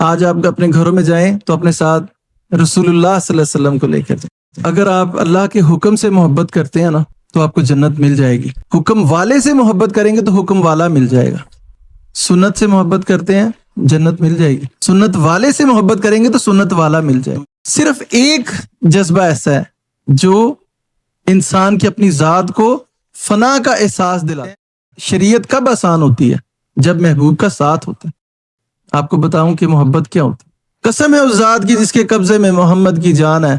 آج آپ اپنے گھروں میں جائیں تو اپنے ساتھ رسول اللہ صلی اللہ علیہ وسلم کو لے کر جائیں۔ اگر آپ اللہ کے حکم سے محبت کرتے ہیں نا تو آپ کو جنت مل جائے گی۔ حکم والے سے محبت کریں گے تو حکم والا مل جائے گا۔ سنت سے محبت کرتے ہیں جنت مل جائے گی، سنت والے سے محبت کریں گے تو سنت والا مل جائے گا۔ صرف ایک جذبہ ایسا ہے جو انسان کی اپنی ذات کو فنا کا احساس دلاتا ہے۔ شریعت کب آسان ہوتی ہے؟ جب محبوب کا ساتھ ہوتا ہے۔ آپ کو بتاؤں کہ محبت کیا ہوتی ہے؟ قسم ہے اس ذات کی جس کے قبضے میں محمد کی جان ہے،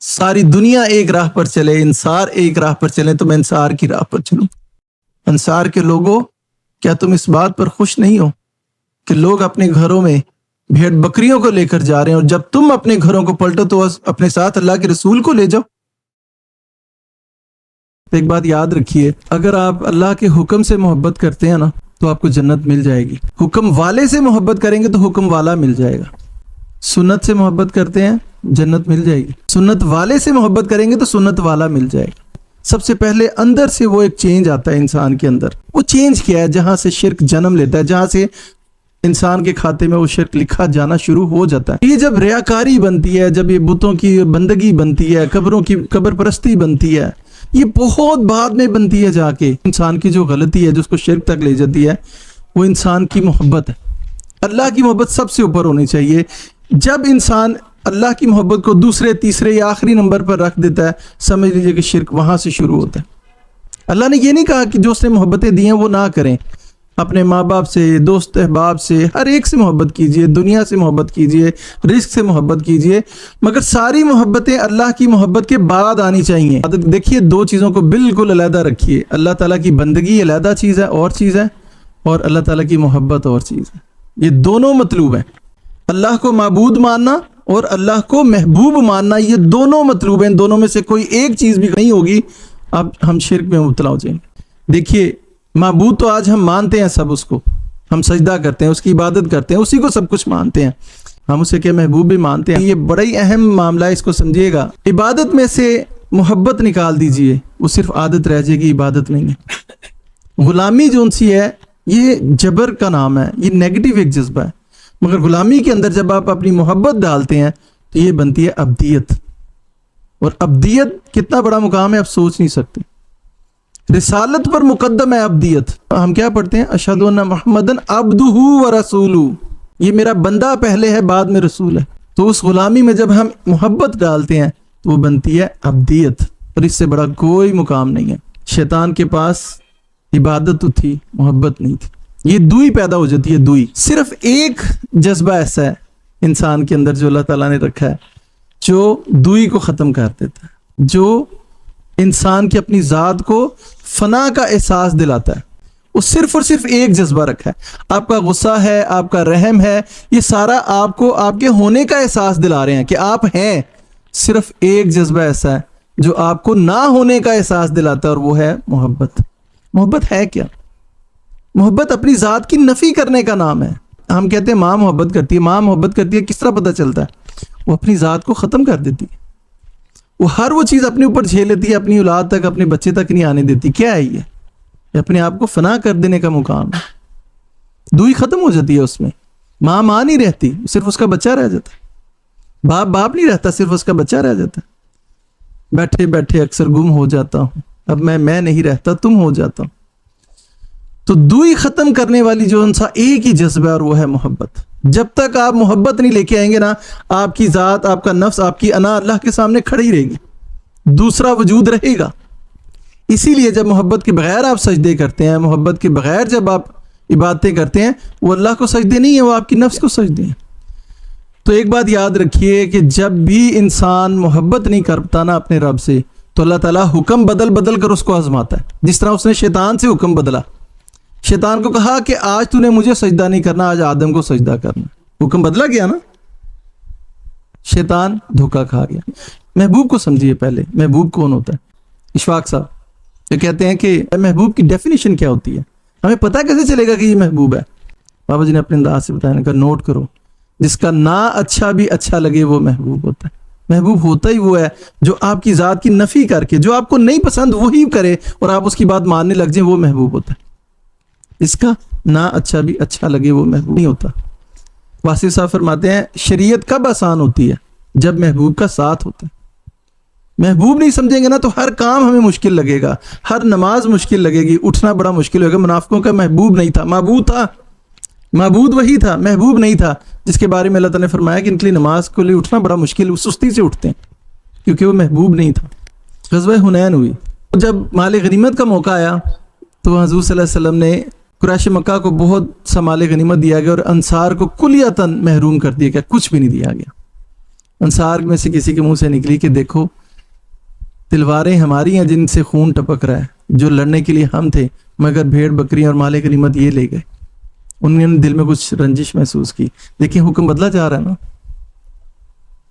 ساری دنیا ایک راہ پر چلے، انصار ایک راہ پر چلے تو میں انصار کی راہ پر چلوں۔ انصار کے لوگوں، کیا تم اس بات پر خوش نہیں ہو کہ لوگ اپنے گھروں میں بھیڑ بکریوں کو لے کر جا رہے ہیں، اور جب تم اپنے گھروں کو پلٹو تو اپنے ساتھ اللہ کے رسول کو لے جاؤ؟ ایک بات یاد رکھیے، اگر آپ اللہ کے حکم سے محبت کرتے ہیں نا تو آپ کو جنت مل جائے گی۔ حکم والے سے محبت کریں گے تو حکم والا مل جائے گا۔ سنت سے محبت کرتے ہیں جنت مل جائے گی، سنت والے سے محبت کریں گے تو سنت والا مل جائے گا۔ سب سے پہلے اندر سے وہ ایک چینج آتا ہے انسان کے اندر۔ وہ چینج کیا ہے؟ جہاں سے شرک جنم لیتا ہے، جہاں سے انسان کے کھاتے میں وہ شرک لکھا جانا شروع ہو جاتا ہے۔ یہ جب ریاکاری بنتی ہے، جب یہ بتوں کی بندگی بنتی ہے، قبروں کی قبر پرستی بنتی ہے، یہ بہت بعد میں بنتی ہے۔ جا کے انسان کی جو غلطی ہے جو اس کو شرک تک لے جاتی ہے، وہ انسان کی محبت ہے۔ اللہ کی محبت سب سے اوپر ہونی چاہیے۔ جب انسان اللہ کی محبت کو دوسرے تیسرے یا آخری نمبر پر رکھ دیتا ہے، سمجھ لیجیے کہ شرک وہاں سے شروع ہوتا ہے۔ اللہ نے یہ نہیں کہا کہ جو اس نے محبتیں دی ہیں وہ نہ کریں۔ اپنے ماں باپ سے، دوست احباب سے، ہر ایک سے محبت کیجئے، دنیا سے محبت کیجئے، رزق سے محبت کیجئے، مگر ساری محبتیں اللہ کی محبت کے بعد آنی چاہیے۔ دیکھیے، دو چیزوں کو بالکل علیحدہ رکھیے۔ اللہ تعالیٰ کی بندگی علیحدہ چیز ہے، اور چیز ہے، اور اللہ تعالیٰ کی محبت اور چیز ہے۔ یہ دونوں مطلوب ہیں۔ اللہ کو معبود ماننا اور اللہ کو محبوب ماننا، یہ دونوں مطلوب ہیں۔ ان دونوں میں سے کوئی ایک چیز بھی نہیں ہوگی، اب ہم شرک میں مبتلا ہو جائیں گے۔ دیکھیے، معبود تو آج ہم مانتے ہیں، سب اس کو ہم سجدہ کرتے ہیں، اس کی عبادت کرتے ہیں، اسی کو سب کچھ مانتے ہیں، ہم اسے کہ محبوب بھی مانتے ہیں۔ یہ بڑا ہی اہم معاملہ ہے، اس کو سمجھیے گا۔ عبادت میں سے محبت نکال دیجئے، وہ صرف عادت رہ جائے گی، عبادت نہیں ہے۔ غلامی جون سی ہے، یہ جبر کا نام ہے، یہ نیگیٹو ایک جذبہ ہے، مگر غلامی کے اندر جب آپ اپنی محبت ڈالتے ہیں تو یہ بنتی ہے ابدیت۔ اور ابدیت کتنا بڑا مقام ہے آپ سوچ نہیں سکتے۔ رسالت پر مقدم ہے ابدیت۔ ہم کیا پڑھتے ہیں؟ اشہد ان محمدن عبدہ و رسولہ، یہ میرا بندہ پہلے ہے، بعد میں رسول ہے۔ تو اس غلامی میں جب ہم محبت ڈالتے ہیں تو وہ بنتی ہے ابدیت، اور اس سے بڑا کوئی مقام نہیں ہے۔ شیطان کے پاس عبادت تو تھی، محبت نہیں تھی، یہ دوئی پیدا ہو جاتی ہے۔ دوئی، صرف ایک جذبہ ایسا ہے انسان کے اندر جو اللہ تعالیٰ نے رکھا ہے، جو دوئی کو ختم کر دیتا ہے، جو انسان کی اپنی ذات کو فنا کا احساس دلاتا ہے۔ وہ صرف اور صرف ایک جذبہ رکھا ہے۔ آپ کا غصہ ہے، آپ کا رحم ہے، یہ سارا آپ کو آپ کے ہونے کا احساس دلا رہے ہیں کہ آپ ہیں۔ صرف ایک جذبہ ایسا ہے جو آپ کو نہ ہونے کا احساس دلاتا ہے، اور وہ ہے محبت۔ محبت ہے کیا؟ محبت اپنی ذات کی نفی کرنے کا نام ہے۔ ہم کہتے ہیں ماں محبت کرتی ہے، ماں محبت کرتی ہے، کس طرح پتہ چلتا ہے؟ وہ اپنی ذات کو ختم کر دیتی ہے، وہ ہر وہ چیز اپنے اوپر جھیل لیتی ہے، اپنی اولاد تک، اپنے بچے تک نہیں آنے دیتی۔ کیا ہے یہ اپنے آپ کو فنا کر دینے کا مقام ہے۔ دوئی ختم ہو جاتی ہے اس میں۔ ماں ماں نہیں رہتی، صرف اس کا بچہ رہ جاتا ہے۔ باپ باپ نہیں رہتا، صرف اس کا بچہ رہ جاتا ہے۔ بیٹھے بیٹھے اکثر گم ہو جاتا ہوں، اب میں نہیں رہتا، تم ہو جاتا ہوں۔ تو دوئی ختم کرنے والی جو انسان ایک ہی جذبہ ہے، اور وہ ہے محبت۔ جب تک آپ محبت نہیں لے کے آئیں گے نا، آپ کی ذات، آپ کا نفس، آپ کی انا اللہ کے سامنے کھڑی رہے گی، دوسرا وجود رہے گا۔ اسی لیے جب محبت کے بغیر آپ سجدے کرتے ہیں، محبت کے بغیر جب آپ عبادتیں کرتے ہیں، وہ اللہ کو سجدے نہیں ہیں، وہ آپ کی نفس کو سجدے ہیں۔ تو ایک بات یاد رکھیے کہ جب بھی انسان محبت نہیں کرتا نا اپنے رب سے، تو اللہ تعالیٰ حکم بدل بدل کر اس کو آزماتا ہے۔ جس طرح اس نے شیطان سے حکم بدلا، شیطان کو کہا کہ آج تو نے مجھے سجدہ نہیں کرنا، آج آدم کو سجدہ کرنا۔ حکم بدلا گیا نا، شیطان دھوکہ کھا گیا۔ محبوب کو سمجھیے پہلے، محبوب کون ہوتا ہے؟ اشفاق صاحب یہ کہتے ہیں کہ محبوب کی ڈیفینیشن کیا ہوتی ہے، ہمیں پتہ کیسے چلے گا کہ یہ محبوب ہے؟ بابا جی نے اپنے انداز سے بتایا، کہ نوٹ کرو، جس کا نہ اچھا بھی اچھا لگے وہ محبوب ہوتا ہے۔ محبوب ہوتا ہی وہ ہے جو آپ کی ذات کی نفی کر کے، جو آپ کو نہیں پسند وہی کرے اور آپ اس کی بات ماننے لگ جائیں، وہ محبوب ہوتا ہے۔ اس کا نہ اچھا بھی اچھا لگے وہ محبوب نہیں ہوتا۔ واصف صاحب فرماتے ہیں شریعت کب آسان ہوتی ہے؟ جب محبوب کا ساتھ ہوتا ہے۔ محبوب نہیں سمجھیں گے نا تو ہر کام ہمیں مشکل لگے گا، ہر نماز مشکل لگے گی، اٹھنا بڑا مشکل ہوگا۔ منافقوں کا محبوب نہیں تھا، معبود تھا، معبود وہی تھا، محبوب نہیں تھا، جس کے بارے میں اللہ تعالیٰ نے فرمایا کہ ان کے لیے نماز کے لیے اٹھنا بڑا مشکل، سستی سے اٹھتے ہیں کیونکہ وہ محبوب نہیں تھا۔ غزوہ حنین ہوئی، جب مال غنیمت کا موقع آیا تو حضور صلی اللہ علیہ وسلم نے قریش مکہ کو بہت سا مال غنیمت دیا گیا اور انصار کو کلیتاً محروم کر دیا گیا، کچھ بھی نہیں دیا گیا۔ انصار میں سے کسی کے منہ سے نکلی کہ دیکھو تلواریں ہماری ہیں جن سے خون ٹپک رہا ہے، جو لڑنے کے لیے ہم تھے، مگر بھیڑ بکریاں اور مال غنیمت یہ لے گئے۔ انہوں نے دل میں کچھ رنجش محسوس کی، لیکن حکم بدلا جا رہا ہے نا،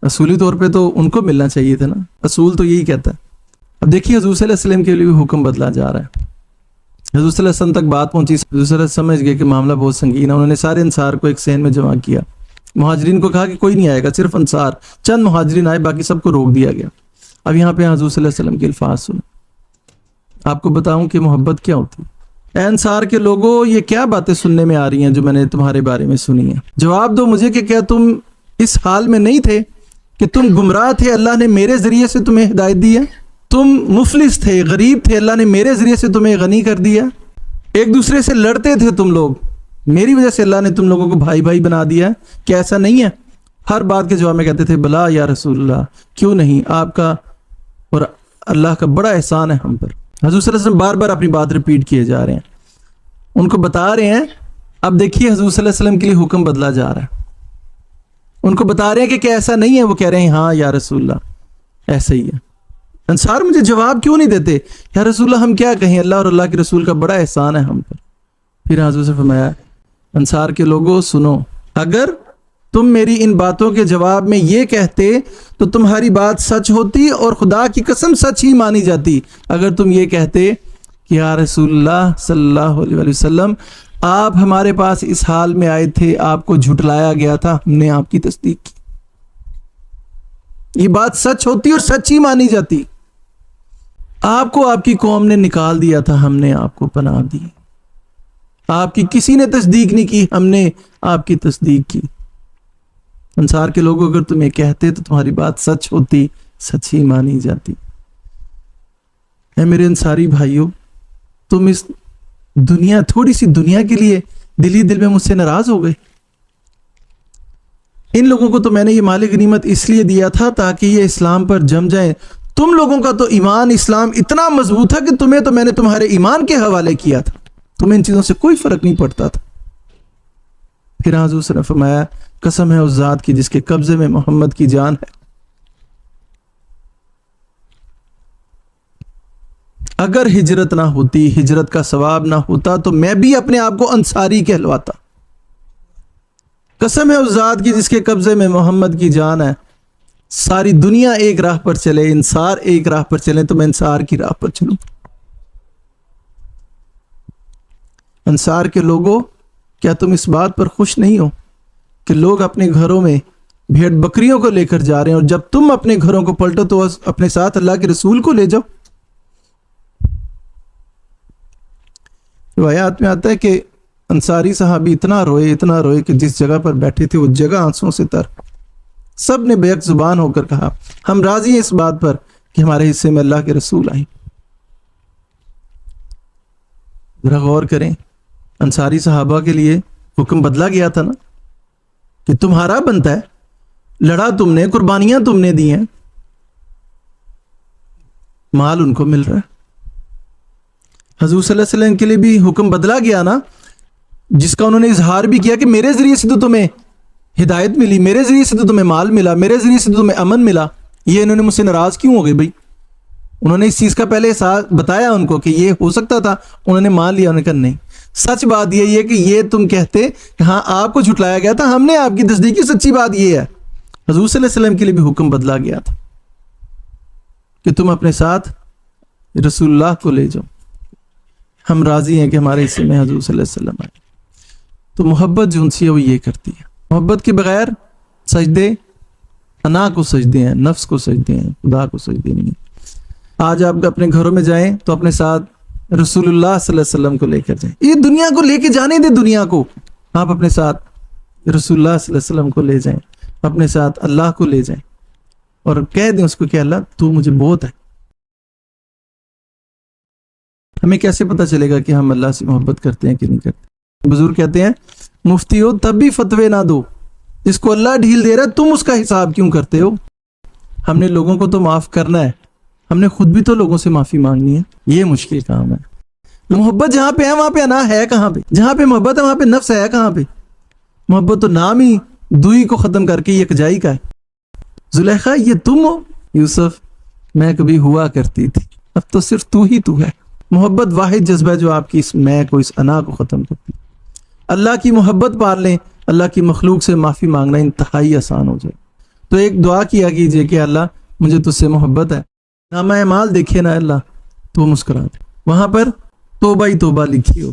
اصولی طور پہ تو ان کو ملنا چاہیے تھا نا، اصول تو یہی کہتا ہے۔ اب دیکھیے حضور صلی اللہ علیہ وسلم کے لیے بھی حکم بدلا جا رہا ہے۔ حضور صلی اللہ علیہ وسلم تک بات پہنچی، حضور صلی اللہ علیہ وسلم سمجھ گئے کہ معاملہ بہت سنگین ہے۔ انہوں نے سارے انصار کو ایک صحن میں جمع کیا، مہاجرین کو کہا کہ کوئی نہیں آئے گا، صرف انصار چند مہاجرین آئے، باقی سب کو روک دیا گیا۔ اب یہاں پہ حضور صلی اللہ علیہ وسلم کے الفاظ سنیں، آپ کو بتاؤں کہ محبت کیا ہوتی ہے۔ اے انصار کے لوگوں، یہ کیا باتیں سننے میں آ رہی ہیں جو میں نے تمہارے بارے میں سنی ہیں؟ جواب دو مجھے کہ کیا تم اس حال میں نہیں تھے کہ تم گمراہ تھے، اللہ نے میرے ذریعے سے تمہیں ہدایت دی ہے؟ تم مفلس تھے، غریب تھے، اللہ نے میرے ذریعے سے تمہیں غنی کر دیا۔ ایک دوسرے سے لڑتے تھے تم لوگ، میری وجہ سے اللہ نے تم لوگوں کو بھائی بھائی بنا دیا ہے، کیا ایسا نہیں ہے؟ ہر بات کے جواب میں کہتے تھے بلا یا رسول اللہ، کیوں نہیں، آپ کا اور اللہ کا بڑا احسان ہے ہم پر۔ حضور صلی اللہ علیہ وسلم بار بار اپنی بات ریپیٹ کیے جا رہے ہیں، ان کو بتا رہے ہیں۔ اب دیکھیے حضور صلی اللہ علیہ وسلم کے لیے حکم بدلا جا رہا ہے، ان کو بتا رہے ہیں کہ کیا ایسا نہیں ہے؟ وہ کہہ رہے ہیں ہاں یا رسول اللہ ایسا ہی ہے۔ انصار مجھے جواب کیوں نہیں دیتے؟ یا رسول اللہ ہم کیا کہیں، اللہ اور اللہ کے رسول کا بڑا احسان ہے ہم پر۔ پھر حضور سے فرمایا انصار کے لوگوں سنو، اگر تم میری ان باتوں کے جواب میں یہ کہتے تو تمہاری بات سچ ہوتی اور خدا کی قسم سچ ہی مانی جاتی۔ اگر تم یہ کہتے کہ یا رسول اللہ صلی اللہ علیہ وسلم آپ ہمارے پاس اس حال میں آئے تھے، آپ کو جھٹلایا گیا تھا، ہم نے آپ کی تصدیق کی، یہ بات سچ ہوتی اور سچ ہی مانی جاتی۔ آپ کو آپ کی قوم نے نکال دیا تھا، ہم نے آپ کو پناہ دی، آپ کی کسی نے تصدیق نہیں کی، ہم نے آپ کی تصدیق کی۔ انصار کے لوگوں اگر تم یہ کہتے تو تمہاری بات سچ ہوتی، سچ ہی مانی جاتی۔ اے میرے انصاری بھائیوں، تم اس دنیا، تھوڑی سی دنیا کے لیے دل میں مجھ سے ناراض ہو گئے؟ ان لوگوں کو تو میں نے یہ مال غنیمت اس لیے دیا تھا تاکہ یہ اسلام پر جم جائیں۔ تم لوگوں کا تو ایمان اسلام اتنا مضبوط تھا کہ تمہیں تو میں نے تمہارے ایمان کے حوالے کیا تھا، تمہیں ان چیزوں سے کوئی فرق نہیں پڑتا تھا۔ پھر حضور صلی اللہ علیہ وسلم نے فرمایا قسم ہے اس ذات کی جس کے قبضے میں محمد کی جان ہے، اگر ہجرت نہ ہوتی، ہجرت کا ثواب نہ ہوتا تو میں بھی اپنے آپ کو انصاری کہلواتا۔ قسم ہے اس ذات کی جس کے قبضے میں محمد کی جان ہے، ساری دنیا ایک راہ پر چلے، انصار ایک راہ پر چلیں تو میں انصار کی راہ پر چلوں۔ انصار کے لوگوں، کیا تم اس بات پر خوش نہیں ہو کہ لوگ اپنے گھروں میں بھیڑ بکریوں کو لے کر جا رہے ہیں، اور جب تم اپنے گھروں کو پلٹو تو اپنے ساتھ اللہ کے رسول کو لے جاؤ؟ روایات میں آتا ہے کہ انصاری صحابی اتنا روئے کہ جس جگہ پر بیٹھے تھے وہ جگہ آنسوں سے تر۔ سب نے بیک زبان ہو کر کہا ہم راضی ہیں اس بات پر کہ ہمارے حصے میں اللہ کے رسول آئیں۔ ذرا غور کریں، انصاری صحابہ کے لیے حکم بدلا گیا تھا نا کہ تمہارا بنتا ہے، لڑا تم نے، قربانیاں تم نے دی ہیں، مال ان کو مل رہا ہے۔ حضور صلی اللہ علیہ وسلم کے لیے بھی حکم بدلا گیا نا، جس کا انہوں نے اظہار بھی کیا کہ میرے ذریعے سے تو تمہیں ہدایت ملی، میرے ذریعے سے تو تمہیں مال ملا، میرے ذریعے سے تو تمہیں امن ملا، یہ انہوں نے مجھ سے ناراض کیوں ہو گئے بھائی؟ انہوں نے اس چیز کا پہلے بتایا ان کو کہ یہ ہو سکتا تھا، انہوں نے مان لیا، انہوں نے کہا نہیں۔ سچ بات یہ ہے کہ یہ تم کہتے کہ ہاں آپ کو جھٹلایا گیا تھا، ہم نے آپ کی تصدیق کی، سچی بات یہ ہے۔ حضور صلی اللہ علیہ وسلم کے لیے بھی حکم بدلا گیا تھا کہ تم اپنے ساتھ رسول اللہ کو لے جاؤ، ہم راضی ہیں کہ ہمارے حصے میں حضور صلی اللہ علیہ وسلم آئے۔ تو محبت جو ان سے وہ یہ کرتی ہے، محبت کے بغیر سجدے انا کو سجدے ہیں، نفس کو سجدے ہیں، خدا کو سجدے نہیں ہیں۔ آج آپ اپنے گھروں میں جائیں تو اپنے ساتھ رسول اللہ صلی اللہ علیہ وسلم کو لے کر جائیں، یہ دنیا کو لے کے جانے دیں، دنیا کو آپ اپنے ساتھ رسول اللہ صلی اللہ علیہ وسلم کو لے جائیں، اپنے ساتھ اللہ کو لے جائیں اور کہہ دیں اس کو کہ اللہ تو مجھے بہت ہے۔ ہمیں کیسے پتہ چلے گا کہ ہم اللہ سے محبت کرتے ہیں کہ نہیں کرتے؟ بزرگ کہتے ہیں مفتی ہو تب بھی فتوے نہ دو، جس کو اللہ ڈھیل دے رہا ہے تم اس کا حساب کیوں کرتے ہو؟ ہم نے لوگوں کو تو معاف کرنا ہے، ہم نے خود بھی تو لوگوں سے معافی مانگنی ہے، یہ مشکل کام ہے۔ محبت جہاں پہ ہے وہاں پہ انا ہے کہاں پہ؟ جہاں پہ محبت ہے وہاں پہ نفس ہے کہاں پہ؟ محبت تو نام ہی دوئی کو ختم کر کے یکجائی کا ہے۔ زلیخا یہ تم ہو؟ یوسف میں کبھی ہوا کرتی تھی، اب تو صرف تو ہی تو ہے۔ محبت واحد جذبہ جو آپ کی اس میں کو، اس انا کو ختم کرتی۔ اللہ کی محبت پال لیں، اللہ کی مخلوق سے معافی مانگنا انتہائی آسان ہو جائے۔ تو ایک دعا کیا کیجئے کہ اللہ مجھے تجھ سے محبت ہے، نامہ اعمال دیکھے نا اللہ تو مسکرا دے، وہاں پر توبہ ہی توبہ لکھی ہو۔